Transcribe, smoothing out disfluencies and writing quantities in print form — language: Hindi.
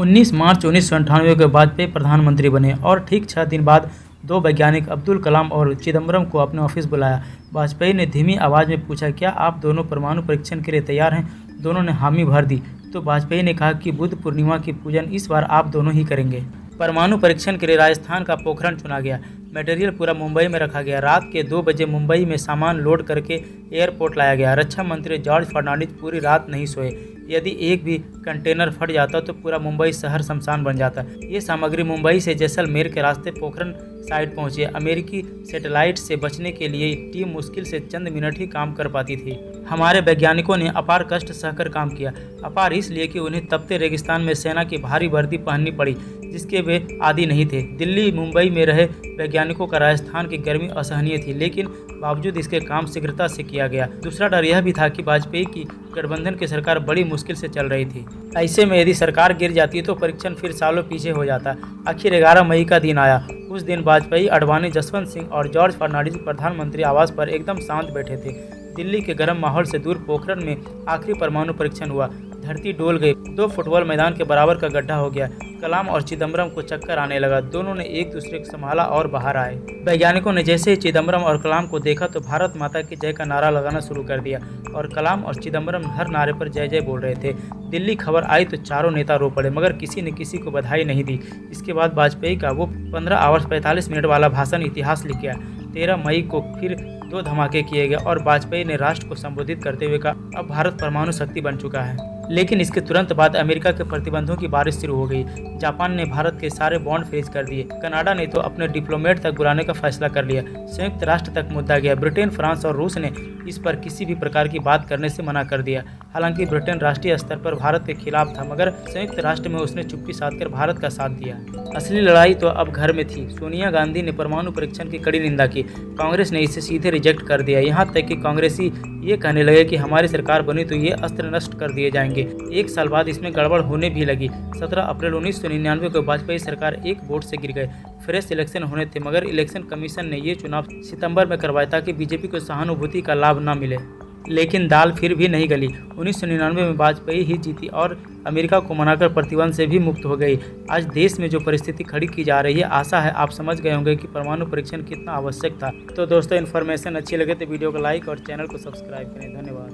19 मार्च 1998 को वाजपेयी प्रधानमंत्री बने और ठीक 6 दिन बाद दो वैज्ञानिक अब्दुल कलाम और चिदम्बरम को अपने ऑफिस बुलाया। वाजपेयी ने धीमी आवाज़ में पूछा, क्या आप दोनों परमाणु परीक्षण के लिए तैयार हैं? दोनों ने हामी भर दी। तो वाजपेयी ने कहा कि बुद्ध पूर्णिमा की पूजन इस बार आप दोनों ही करेंगे। परमाणु परीक्षण के लिए राजस्थान का पोखरण चुना गया। मटेरियल पूरा मुंबई में रखा गया। रात के 2 बजे मुंबई में सामान लोड करके एयरपोर्ट लाया गया। रक्षा मंत्री जॉर्ज फर्नांडिस पूरी रात नहीं सोए। यदि एक भी कंटेनर फट जाता तो पूरा मुंबई शहर शमशान बन जाता। ये सामग्री मुंबई से जैसलमेर के रास्ते पोखरण साइट पहुंची। अमेरिकी सैटेलाइट से बचने के लिए टीम मुश्किल से चंद मिनट ही काम कर पाती थी। हमारे वैज्ञानिकों ने अपार कष्ट सहकर काम किया। अपार इसलिए कि उन्हें तपते रेगिस्तान में सेना की भारी वर्दी पहननी पड़ी, जिसके वे आदी नहीं थे। दिल्ली मुंबई में रहे वैज्ञानिकों का राजस्थान की गर्मी असहनीय थी, लेकिन बावजूद इसके काम शीघ्रता से किया गया। दूसरा डर यह भी था कि वाजपेयी की गठबंधन की सरकार बड़ी मुश्किल से चल रही थी। ऐसे में यदि सरकार गिर जाती तो परीक्षण फिर सालों पीछे हो जाता। आखिर 11 मई का दिन आया। उस दिन वाजपेयी, अडवाणी, जसवंत सिंह और जॉर्ज फर्नांडिस प्रधानमंत्री आवास पर एकदम शांत बैठे थे। दिल्ली के गर्म माहौल से दूर पोखरण में आखिरी परमाणु परीक्षण हुआ। धरती डोल गई। 2 फुटबॉल मैदान के बराबर का गड्ढा हो गया। कलाम और चिदम्बरम को चक्कर आने लगा। दोनों ने एक दूसरे को संभाला और बाहर आए। वैज्ञानिकों ने जैसे ही चिदम्बरम और कलाम को देखा तो भारत माता की जय का नारा लगाना शुरू कर दिया और कलाम और चिदम्बरम हर नारे पर जय जय बोल रहे थे। दिल्ली खबर आई तो चारों नेता रो पड़े, मगर किसी ने किसी को बधाई नहीं दी। इसके बाद वाजपेयी का वो 15 आवर्स 45 मिनट वाला भाषण इतिहास लिख गया। 13 मई को फिर 2 धमाके किए गए और वाजपेयी ने राष्ट्र को संबोधित करते हुए कहा, अब भारत परमाणु शक्ति बन चुका है। लेकिन इसके तुरंत बाद अमेरिका के प्रतिबंधों की बारिश शुरू हो गई। जापान ने भारत के सारे बॉन्ड फ्रीज कर दिए। कनाडा ने तो अपने डिप्लोमेट तक बुलाने का फैसला कर लिया। संयुक्त राष्ट्र तक मुद्दा गया। ब्रिटेन, फ्रांस और रूस ने इस पर किसी भी प्रकार की बात करने से मना कर दिया। हालांकि ब्रिटेन राष्ट्रीय स्तर पर भारत के खिलाफ था, मगर संयुक्त राष्ट्र में उसने चुप्पी साधकर भारत का साथ दिया। असली लड़ाई तो अब घर में थी। सोनिया गांधी ने परमाणु परीक्षण की कड़ी निंदा की। कांग्रेस ने इसे सीधे रिजेक्ट कर दिया। यहाँ तक कि कांग्रेसी ये कहने लगे कि हमारी सरकार बनी तो ये अस्त्र नष्ट कर दिए जाएंगे। 1 साल बाद इसमें गड़बड़ होने भी लगी। 17 अप्रैल 1999 को वाजपेयी सरकार एक वोट से गिर गए। फ्रेश इलेक्शन होने थे, मगर इलेक्शन कमीशन ने ये चुनाव सितंबर में करवाया ताकि बीजेपी को सहानुभूति का लाभ न मिले। लेकिन दाल फिर भी नहीं गली। 1999 में वाजपेयी ही जीती और अमेरिका को मनाकर प्रतिबंध से भी मुक्त हो गई। आज देश में जो परिस्थिति खड़ी की जा रही है, आशा है आप समझ गए होंगे कि परमाणु परीक्षण कितना आवश्यक था। तो दोस्तों, इन्फॉर्मेशन अच्छी लगे तो वीडियो को लाइक और चैनल को सब्सक्राइब करें। धन्यवाद।